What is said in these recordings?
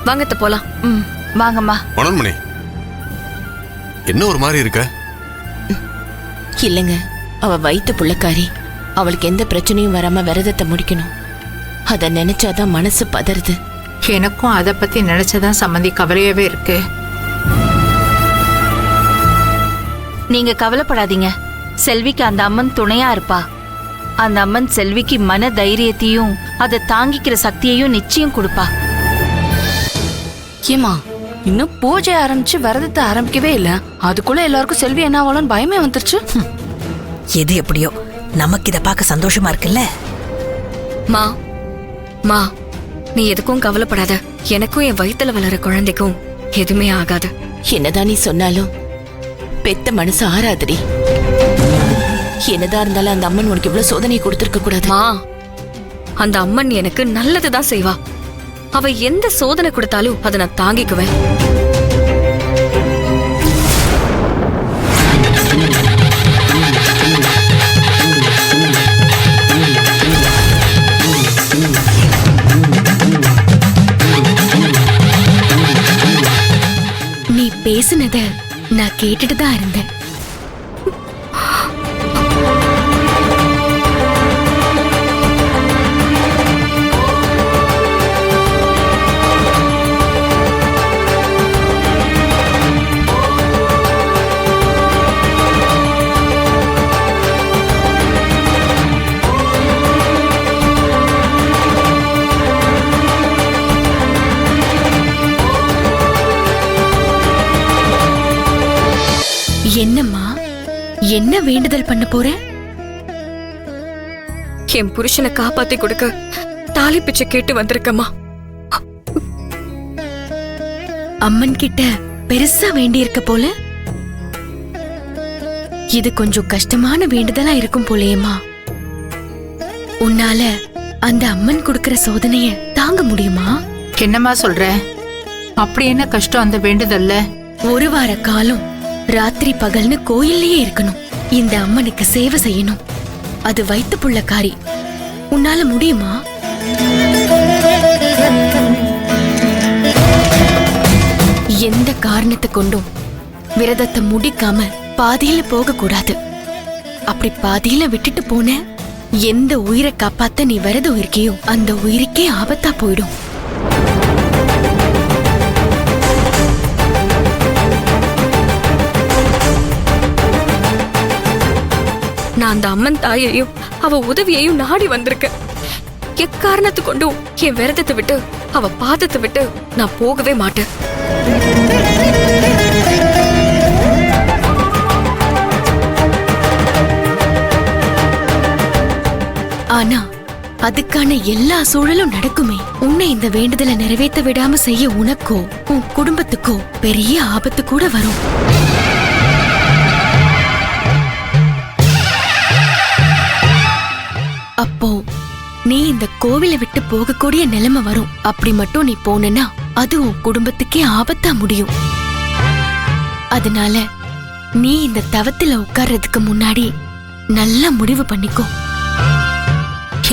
வாங்கத்த போலாம். வாங்கம்மா. மனோன்மணி, என்ன ஒரு மாதிரி இருக்க? இல்லைங்க, அவ வயிற்று புள்ளக்காரி. அவளுக்கு எந்த பிரச்சனையும் வராம விரதத்தை முடிக்கணும். அத நினைச்சாதான் மனசு பதறுது. எனக்கும் அதை பத்தி நினைச்சதான் சம்மந்தி கவலையாவே இருக்கு. நீங்க கவலைப்படாதீங்க. செல்விக்கு அந்த அம்மன் துணையா இருப்பா. அந்த அம்மன் செல்விக்கு மன தைரியத்தையும் அதை தாங்கிக்கிற சக்தியையும் நிச்சயம் கொடுப்பா. ஏமா, இன்னும் பூஜை ஆரம்பிச்சு விரதத்தை ஆரம்பிக்கவே இல்ல, அதுக்குள்ள எல்லாருக்கும் செல்வி என்ன ஆகணும்னு பயமே வந்துருச்சு. எது எப்படியோ நமக்கு இத பார்க்க சந்தோஷமா இருக்குல்ல. மா நீ எதுக்கும் கவலைப்படாத. எனக்கும் என் வயித்துல வளர குழந்தைக்கும் எதுவுமே ஆகாது. என்னதான் நீ சொன்னாலும் பெத்த மனசு ஆறாதடி. என்னதான் இருந்தாலும் அந்த அம்மன் உனக்கு இவ்வளவு சோதனை கொடுத்திருக்க கூடாது. அந்த அம்மன் எனக்கு நல்லதுதான் செய்வா. அவ எந்த சோதனை கொடுத்தாலும் அதை நான் தாங்கிக்குவேன். நீ பேசுனத நான் கேட்டுட்டு தான் இருந்தேன். என்னம்மா, என்ன வேண்டுதல் பண்ண போற? என் புருஷனை காப்பாத்தி கொடுக்க தாலி பிச்சை கேட்டு வந்திருக்கம்மா. அம்மன் கிட்ட பெருசா வேண்டி இருக்க போல. இது கொஞ்சம் கஷ்டமான வேண்டுதலா இருக்கும் போலேயம்மா. உன்னால அந்த அம்மன் கொடுக்கிற சோதனைய தாங்க முடியுமா? என்னம்மா சொல்ற? அப்படி என்ன கஷ்டம் அந்த வேண்டுதல்ல? ஒரு வார காலம் ராத்திரி பகல்னு கோயில்லயே இருக்கணும். இந்த அம்மனுக்கு சேவை செய்யணும். அது வயித்து புள்ளக்காரி. உன்னால முடியுமா? எந்த காரணத்தை கொண்டும் விரதத்தை முடிக்காம பாதியில போக கூடாது. அப்படி பாதியில விட்டுட்டு போன எந்த உயிரை காப்பாத்த நீ விரதம் இருக்கியோ அந்த உயிருக்கே ஆபத்தா போயிடும். நான் அந்த அம்மன் தாயையும் அவ உதவியையும் நாடி வந்திருக்கேன். எக்காரணத்து கொண்டும் என் விரதத்தை விட்டு அவ பாதத்தை விட்டு நான் போகவே மாட்டேன். ஆனா அதுக்கான எல்லா சூழலும் நடக்குமே. உன்னை இந்த வேண்டுதலை நிறைவேற்ற விடாம செய்ய உனக்கோ உன் குடும்பத்துக்கோ பெரிய ஆபத்து கூட வரும். அப்போ நீ இந்த கோவிலை விட்டு போகக்கூடிய நிலைமை வரும். அப்படி மட்டும் நீ போனா அது உன் குடும்பத்துக்கே ஆபத்தா முடியும். அதனால நீ இந்த தவத்துல உட்கார்றதுக்கு முன்னாடி நல்ல முடிவு பண்ணிக்கோ.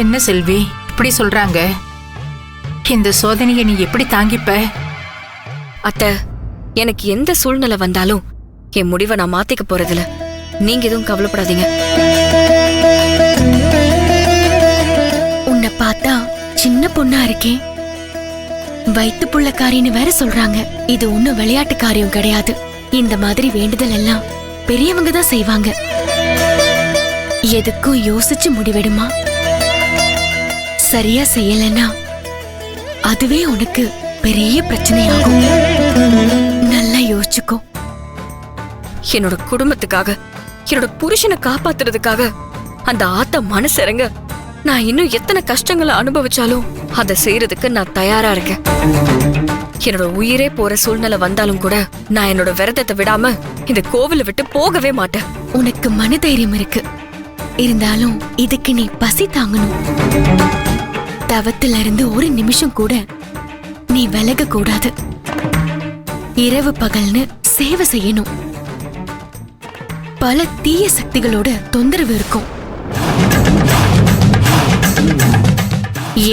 என்ன செல்வி இப்படி சொல்றாங்க? இந்த சோதனையை நீ எப்படி தாங்கிப்ப? அத்தை, எனக்கு எந்த சூழ்நிலை வந்தாலும் என் முடிவை நான் மாத்திக்க போறதில்ல. நீங்க எதுவும் கவலைப்படாதீங்க. உன்னை பார்த்தா சின்ன பொண்ணா இருக்கே. வயித்து புள்ளக்காரின்னு வேற சொல்றாங்க. இது ஒண்ணும் விளையாட்டு காரியம் கிடையாது. இந்த மாதிரி வேண்டுதல் எல்லாம் பெரியவங்க தான் செய்வாங்க. எதுக்கும் யோசிச்சு முடிவெடுமா. சரியா செய்யலன்னா அதுவே உனக்கு பெரிய பிரச்சனையாகும். நல்லா யோசிச்சுக்கோ. என்னோட குடும்பத்துக்காக, என்னோட புருஷனை காப்பாத்துறதுக்காக அந்த ஆத்த மனசிறங்க நான் இன்னும் எத்தனை கஷ்டங்களை அனுபவிச்சாலும் அதை செய்யறதுக்கு நான் தயாரா இருக்கேன். என்னோட உயிரே போற சூழ்நிலை வந்தாலும் கூட நான் என்னோட விரதத்தை விடாம இந்த கோவிலை விட்டு போகவே மாட்டேன். உனக்கு மனதைரியம் இருக்கு. இருந்தாலும் இதுக்கு நீ பசி தாங்கணும். தவத்துல இருந்து ஒரு நிமிஷம் கூட நீ விலக கூடாது. இரவு பகல்னு சேவை செய்யணும். பல தீய சக்திகளோட தொந்தரவு இருக்கும்.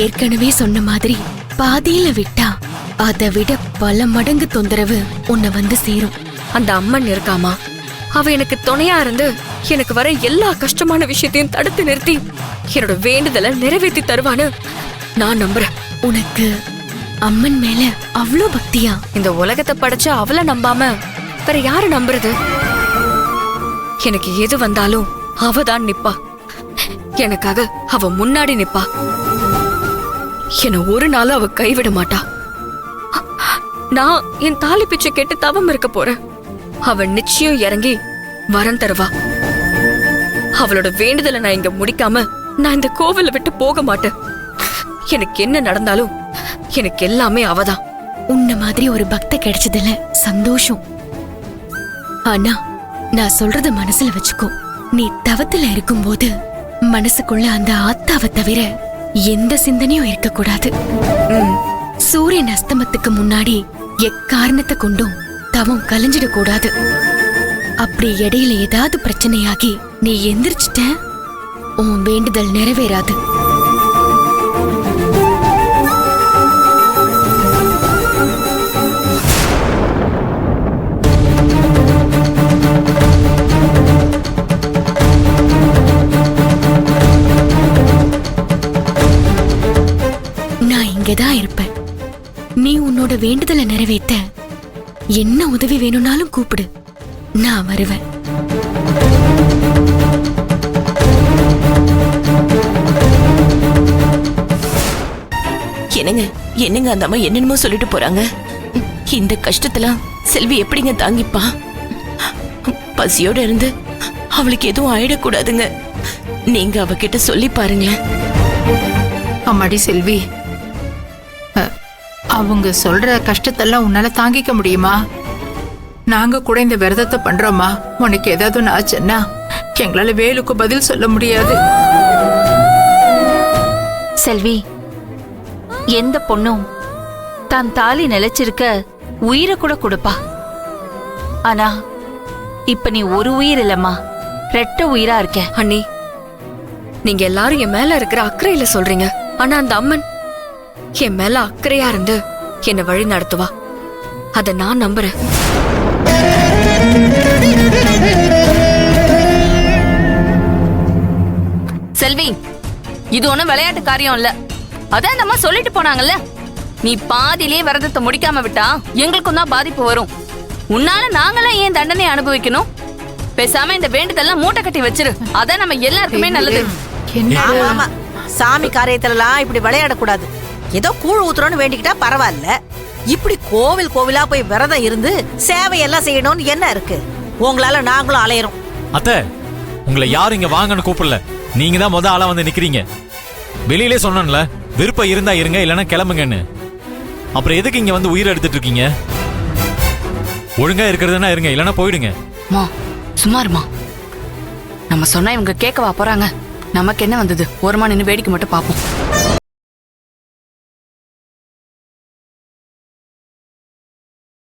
ஏற்கனவே சொன்ன மாதிரி பாதியில விட்டா அதை விட பல மடங்கு தொந்தரவு உன்னை வந்து சேரும். அந்த அம்மன் இருக்காமா, அவ எனக்கு துணையா இருந்து எனக்கு வர எல்லா கஷ்டமான விஷயத்தையும் தடுத்து நிறுத்தி என்னோட வேண்டுதலை நிறைவேற்றி தருவான்னு நான் நம்புறேன். உனக்கு அம்மன் மேல அவ்வளோ பக்தியா? இந்த உலகத்தை படைச்ச அவளை நம்பாம வேற யாரு நம்புறது? எனக்கு எது வந்தாலும் அவதான் நிப்பா. எனக்காக அவ முன்னாடி நிப்பா. என்ன ஒரு நாளும் அவ கைவிட மாட்டா. நான் என் தாலி பிச்சை கேட்டு தவம் இருக்க போறேன். அவ நிச்சயம் இறங்கி வரம் தருவா. அவளோட வேண்டுதலை நான் இங்க முடிக்காம நான் இந்த கோவிலை விட்டு போக மாட்டேன். எனக்கு என்ன நடந்தாலும் எனக்கு எல்லாமே அவதான். உன்ன மாதிரி ஒரு பக்த கிடைச்சதுல சந்தோஷம். ஆனா நான் சொல்றத மனசுல வச்சுக்கோ. நீ தவத்துல இருக்கும்போது மனசுக்குள்ள அந்த ஆத்தாவை தவிர எந்த சிந்தனையும் இருக்கக்கூடாது. சூரியன் அஸ்தமத்துக்கு முன்னாடி எக்காரணத்தை கொண்டும் தவம் கலைஞ்சிடக்கூடாது. அப்படி இடையில ஏதாவது பிரச்சனையாகி நீ எந்திரிச்சிட்ட, உன் வேண்டுதல் நிறைவேறாது. நான் இங்கதான் இருப்பேன். நீ உன்னோட வேண்டுதலை நிறைவேற்ற என்ன உதவி வேணும்னாலும் கூப்பிடு, நான் வருவேன். என்னங்க அந்த அம்மா என்னென்னமோ சொல்லிட்டு போறாங்க. இந்த கஷ்டத்துல செல்வி எப்படிங்க தாங்கிப்பா? பசியோட இருந்து அவளுக்கு எதுவும் ஆயிடக்கூடாதுங்க. நீங்க அவகிட்ட சொல்லி பாருங்களேன். அம்மாடி செல்வி, அவங்க சொல்ற கஷ்டத்தெல்லாம் உன்னால தாங்கிக்க முடியுமா? நாங்க கூட இந்த விரதத்தை பண்றோமா. உனக்கு ஏதாவது ஆச்சுன்னா எங்களால வேலுக்கு பதில் சொல்ல முடியாது. செல்வி, எந்த பொண்ணும் தான் தாலி நிலைச்சிருக்க உயிரை கூட கொடுப்பா. ஆனா இப்ப நீ ஒரு உயிர் இல்லம்மா, 2 உயிரா இருக்க. அண்ணி, நீங்க எல்லாரும் என் மேல இருக்கிற அக்கறையில சொல்றீங்க. ஆனா அந்த அம்மன் என் மேல அக்கறையா இருந்து என்ன வழி நடத்துவா. அத நான் நம்புறேன். செல்வி, இது ஒண்ணும் விளையாட்டு காரியம் இல்ல. அதான் இந்த அம்மா சொல்லிட்டு போனாங்கல்ல, நீ பாதியிலேயே விரதத்தை முடிக்காம விட்டா எங்களுக்கும் தான் பாதிப்பு வரும். உன்னால நாங்களாம் ஏன் தண்டனை அனுபவிக்கணும்? பேசாம இந்த வேண்டுதெல்லாம் மூட்டை கட்டி வச்சிரு. அதான் நம்ம எல்லாருக்குமே நல்லது. ஆமா ஆமா, சாமி காரியத்திலலாம் இப்படி விளையாடக்கூடாது. ஏதோ கூழ் ஊத்துறோன்னு வேண்டிக்கிட்டா பரவாயில்ல, இப்படி கோவில் கோவிலா போய் விரதம் இருந்து சேவையெல்லாம் செய்யணும்னு என்ன இருக்கு? உங்களால நாங்களும் அலையறோம். அத்தை, உங்களை யாரும் இங்க வாங்கன்னு கூப்பிடல. நீங்க தான் முத ஆளா வந்து நிக்கிறீங்க. வெளியிலே சொன்னேன்ல, விருப்பம் இருந்தா இருங்க, இல்லைன்னா கிளம்புங்கன்னு. அப்புறம் எதுக்கு இங்க வந்து உயிரை எடுத்துட்டு இருக்கீங்க? ஒழுங்கா இருக்கிறதுனா இருங்க, இல்லைன்னா போயிடுங்க. சும்மாருமா, நம்ம சொன்னா இவங்க கேட்கவா போறாங்க? நமக்கு என்ன வந்தது? ஓரமா நின்னு வேடிக்கை மட்டும் பாப்போம்.